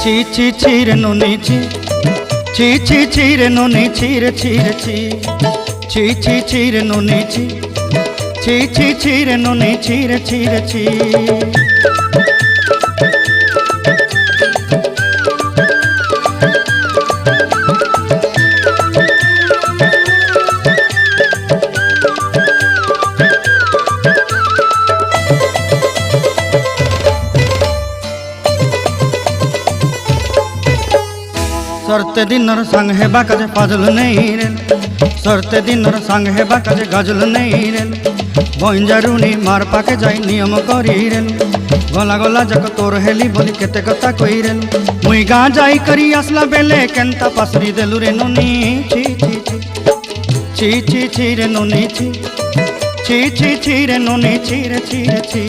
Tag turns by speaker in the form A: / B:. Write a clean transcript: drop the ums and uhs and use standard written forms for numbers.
A: ছি ছি ছি রে নুনি ছি, ছি ছি ছি রে নুনি ছি রে ছি রে ছি, ছি ছি ছি রে নুনি ছি, ছি ছি ছি রে নুনি ছি রে ছি রে ছি। सरते दिनर संग हेबा काजे फाजल नहीं रेल, सरते दिनर संग हेबा काजे गाजल नहीं रेल, बंजारुनी मार पाके जाई नियम करी रेल, गला गला जक तोर हेली बोली केते कथा कई रेल, मुई गा जाई करी आसला बेले केंता पासरी देलु रे नुनी ची ची ची, ची ची ची रे नुनी ची, ची ची ची रे नुनी ची रे ची रे ची।